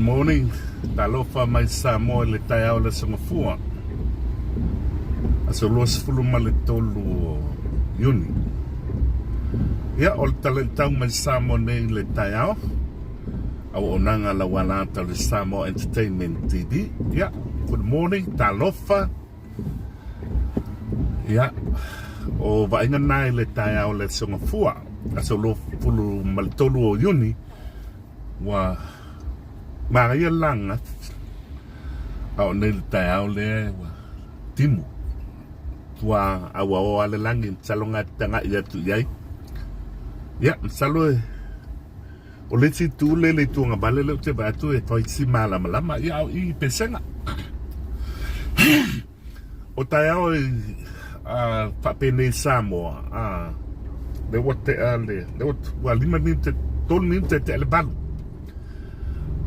morning. Talofa mai Samoa le taiao le sangafua. Aso luas fuluma le tolu Iuni. Ia o le talentau mai Samoa nei le taiao. Au onanga la walata le Samoa Entertainment TV. Ia, good morning. Talofa. Ia, o vainga nai le taiao le sangafua. Aso luas fuluma le tolu o Iuni. Wa Maria langa au nel taiao le timu tua awa o ale langi salonga tanga ia tu yai ya salo o le si tu le tuanga bale le te ba tu e toi si mala malama ya i pesenga o taiao a fa pene Samoa le wote ale le wot wa lima ni te ton ni te le balu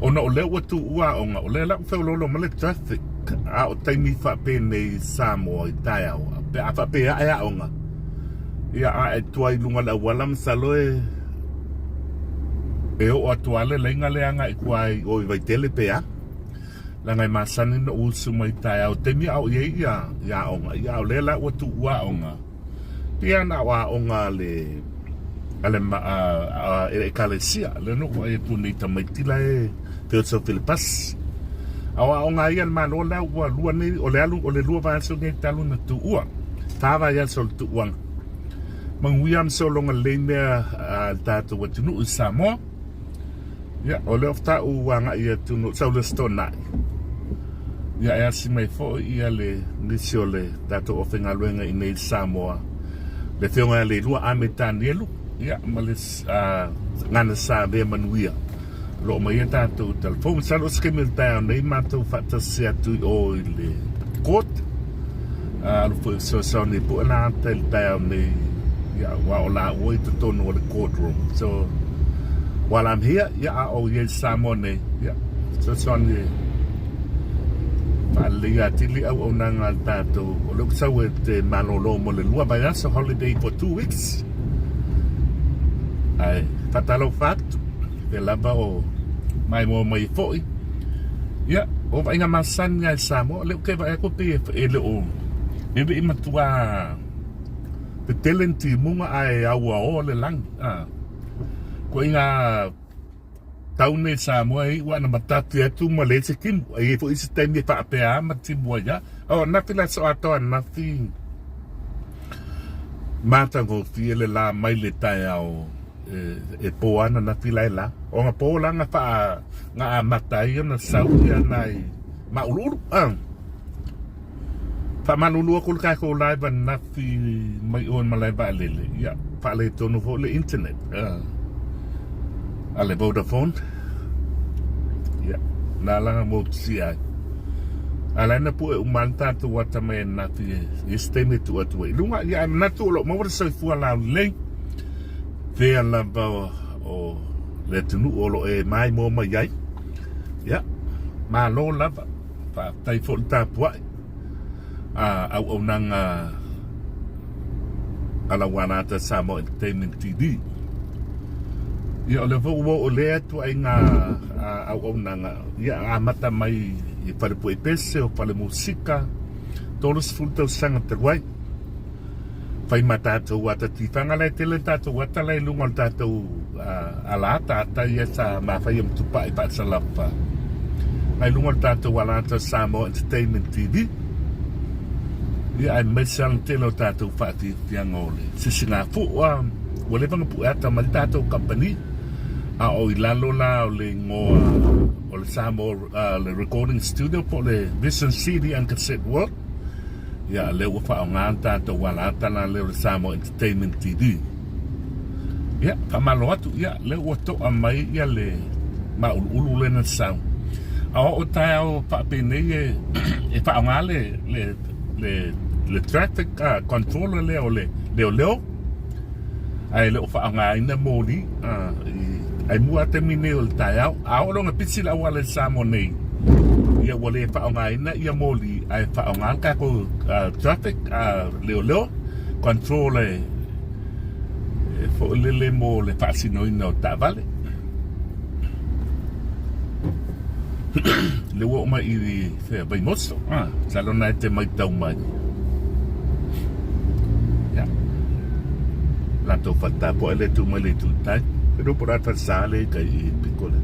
ona o le watu ua onga o le la Faleolo ma le traffic a o taimi fa pene Samoa i taiao pe a fa pe a onga ia a e tuai lunga la wala msaloe e o atuale lenga leanga i kuai o i Vatele pe a la ngai masani no usu mai taiao taimi au ye ia onga ia o le la watu ua onga pia na wa onga le ale e kalesia le no e Toona'i tamaitila e te so Filipas awa o ngai an mano la wa lua ni o le alu o le lua va so ngai talu na tu ua tava ya so tu ua mang wiam so longa le me tatu wa tunu Samoa ya o le ofta u wanga ia tunu so le Toona'i ya e asi mai fo ia le nisiole tatu o finga luenga i nei Samoa le fionga le lua ametanielu ya malis ngana sa be manuia lo mai tātou telefon salo skemil tau nei mātou whatasia tu o le court lo fo so ni po na tel tau nei ya wa ola oi to tono o le courtroom so while I'm here ya o ye Samoa nei ya so ni palia tili au onanga tātou o lo sa we te manolo mo le lua vai so holiday for 2 weeks ai fatalo fatu pe lava o mai mo mai foi ya o vai nga masan nga Samoa le ke vai ko pe ele o e be matua pe talenti munga ai awa o le lang ko inga taune Samoa i wana matatu tu ma le se kim e fo isi temi pa pe a mati boya o na fila so ato na fi mata go fi ele la mai le taiao e poana na fila la o nga pola nga fa nga matai na sauti nai maululu fa manulu ko ka ko live na fi mai on malai ba lele ya fa le tono fo le internet ale Vodafone ya na la mo sia ala na pu umanta tu wata me na fi esteme tu atu lunga ya na tu lo mo so fu la le Vea lava o le tunu o lo e mai mo mai ai. Ya, ma lo lava. Pa tai fo ta puai. Au nanga ala wanata Samoa Entertainment TV. Ya le vo o le tu ai nga au nanga ya mata mai i pare pu pese o pale musika. Todos fulta sanga te wai. Fai matatu wata tifanga lai tele tatu wata lai lungal tatu ala tata ia sa mafai tupa i pat salapa lai lungal tatu walata Samoa Entertainment TV ia ai mesal telo tatu fati fiangole sisinga fu wale vanga pu ata mal tatu company o ilalo la o le ngoa o le Samoa le recording studio po le Vision CD and Cassette World ya le ufa nganta to wala tala le Samoa Entertainment TV ya kamalo atu ya le woto amai ya le ma ulu le na sa o tao pa pene e fa ngale le traffic control le ole ai le ufa ngai na moli ai mua termine o tao a lo nga pisila wala Samoa nei ia wale fa ngai na ia moli ai fa ngal ka ko traffic leo control fo le mo le fa sino no ta vale le wo mai I fe bai moso salo na te mai tau mai ya la to fata po ele tu mai le tu tai pero por ata sale kai picola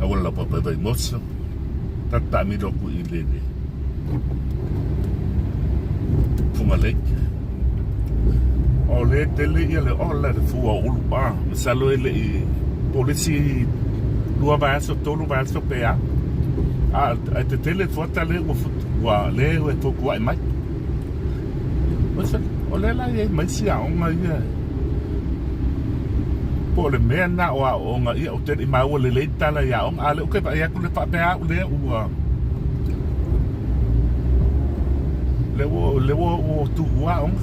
awala pa bai moso tata mi do ku ile Fumalek o le tele ia le ola de fua ulupa salo ele I polisi lua vaso tolu vaso pea a te tele fota le wa le e toku ai mai o le la e mai sia onga ia po le mea na o onga ia o te I mau le le tala ia onga ale o ke pa ia ku le pa pea o le ua le wo tu wa on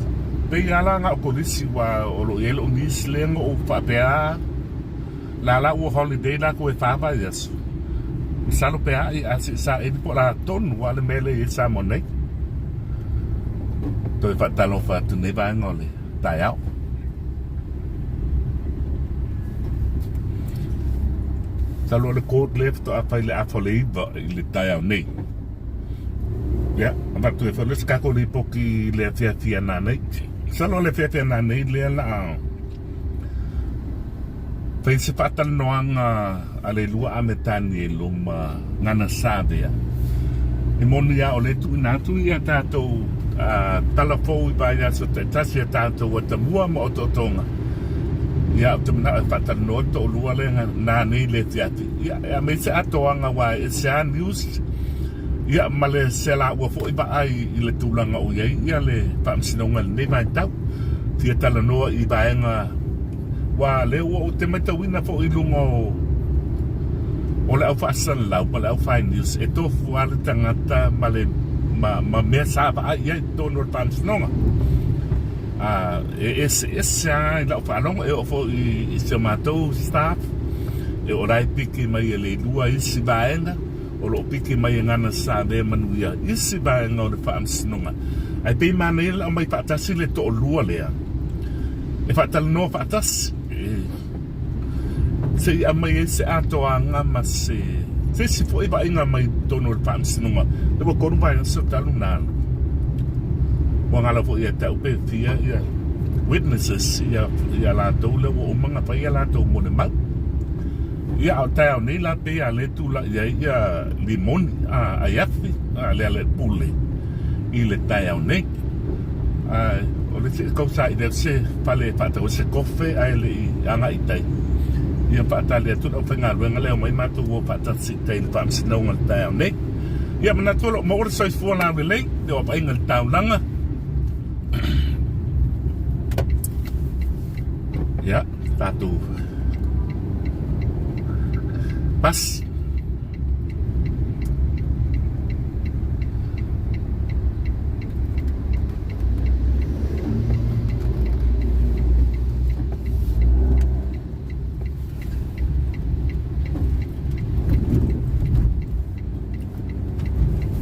pe ala nga polisi wa o lo yelo nis lengo o papea la wo holiday la ko fa ba yes salo pe ai sa e po la ton wa le mele e sa monai to fa talo fa tu ne va ngole ta ya salo le code left a fa le afole le ta ya nei ya ma tu e fa le ska ko li poki le fia na nei salo le fia na nei le la fai se fatal noanga ale lua a metani e luma ngana sabea e moni ya ole tu na tu ia tato talafou I ba ya so te tasi a tato wa ta mua mo to tonga ya te na fatal no to lua le na nei le tiati ya me se atoanga wa e se news ia male se la wa fo I ba ai I le tulanga o ye ia le pa msinonga nei mai tau tia tala no I ba nga wa le o te mata wina fo I lungo o le au fasan lau pa le au fai news e to fua le tangata male ma mea sa ba ai ia to no pa msinonga e sa I lau fa longa e o fo I se matou staff e o rai piki mai e le lua isi baenga o lo piki mai e ngana sa de manuia isi baenga o le fa msinonga ai pe mana ila o mai patasi le to o lua lea e fatal no patasi se ia mai se atoanga ma se si foi ba inga mai tono le pa msinonga le bo konu vai so talu na wa ngala fo ia tau pe fia ia witnesses ia la to le o manga pa ia la to mo le mau ia o tau nei la pe a le tu la ia limon a yafi le pule I le tau nei o le se kausa I le se pale pata o se kofe ai le anga I tai ia pata le tu o fenga luenga le o mai matu o pata si tai le pam se nonga le tau nei ia mana tolo mo o so fo la le le o pa inga le tau langa ia tatu pas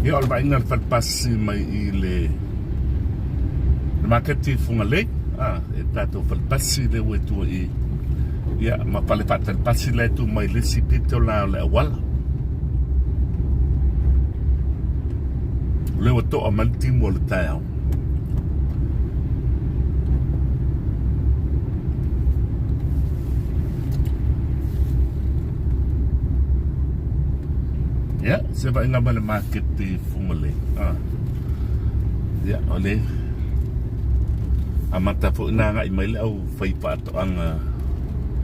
ia o le vainga le falpasi mai I le maketi funga le e tato falpasi le wetua I ia ma pale falpasi le tu mai le sipito la le awala le wato a maltimo le tau ya se va inga male market di fungole ya ole amata fo na nga I mai au fai pa to anga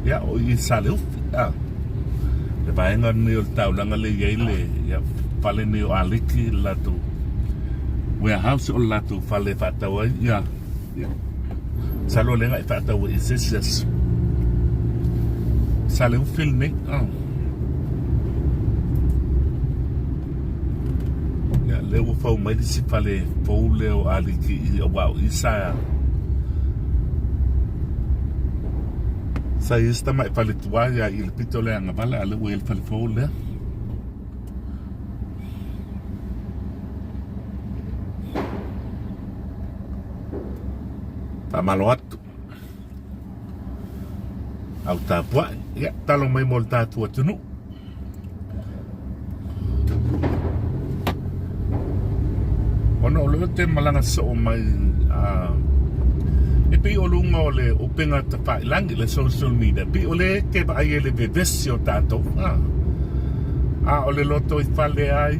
ya o I sale le va inga ni o tau langa le yele ya fale ni o aliki la tu warehouse o la tu fale fa tawa ya salo le nga fa tawa is this sale o filme le o fau mai si fale fau le o aliki wow isa sa esta mai fale tua ya il pito le anga vale ale o il fale fau le malo atu. Au tāpua, ia, talo mai mo le tātua tunu. Ona o leo te malanga so mai, e pi o lunga o le upenga ta whailangi le social media, pi o le ke ba ai le vevesi o tātou. O le loto i whale ai,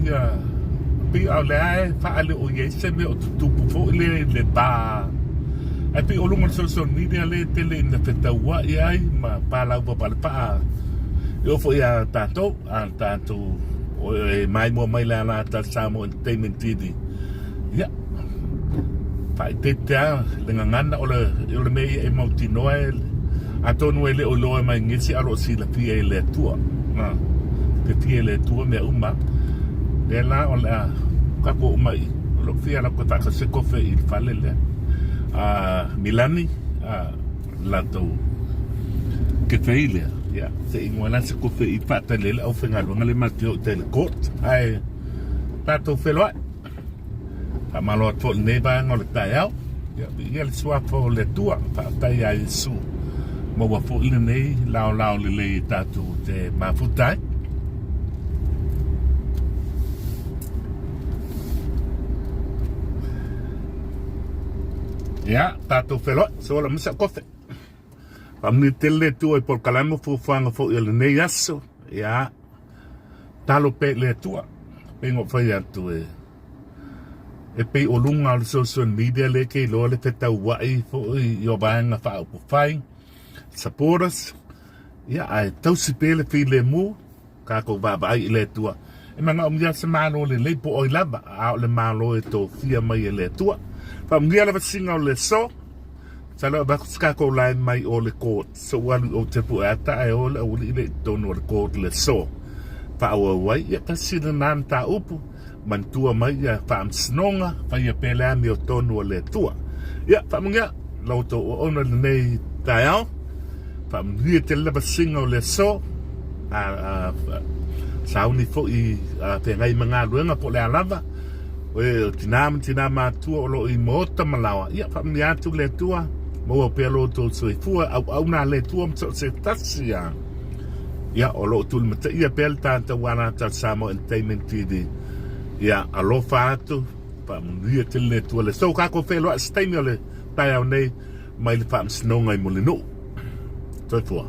pi au le ai, whaale o iese me o tutupu fo le bā. Ai pi o lunga social media le tele ina whetaua i ai, ma pālau pa pale paa. I ofo i a tātou, o e mai mua mai le ala ta Samo Entertainment TV. Ia, whai te tea, le ngangana o le mei e mauti noa e, a tonu e le o loa mai ngisi aro si la pia e le tua. Te pia e le tua mea uma. Le la o le a kako umai, o lo pia la kota ka se kofe i whale le. Milani, lato ke feilea. Ia, se ingoa la se kofe i pata le au whengaronga le matio te le court. Ai, tato wheloa. Malo at fol neba ngol tayau ya le swa fo le tua pa tai ai su mo wa fo le nei lao le tatu te mafutai ya tatu felo so la misa kofe pamni tele tua por kalamo fu fanga fo le nei aso ya talo pe le tua pengo fa ya tu e pei o lunga o social media le ke lo le feta wai fo i o banga fa o fai supporters ia ai tau si pele fi le mu ka ko ba i le tua e manga o mia se malo le po o lava a le malo e to fia mai le tua fa mia le singa o le so sa lo ba ska ko line mai o le court so wal o te pu ata e o le tono le court le so fa o wai ia ta sina nan ta upu mantua mai ia whaam snonga whai a pelea mi o tonu o le tua. Ia, whamungia, lauto o ona le nei tai au, whamungia te lewa singa o le so, sauni fo i pengai mga luenga po le alava, o tina matua o lo i moota malawa. Ia, whamungia atu le tua, mo o pelo to soifua, au na le tua mto se tasi ia. Ia, o lo tu mata ia pel tanta wana tal Samo Entertainment TV. Ia, alofa atu, pa munia te le tua le so kako whelo a staimi o le tai au nei, mai le whaam sinonga i mo le no. Toi fua.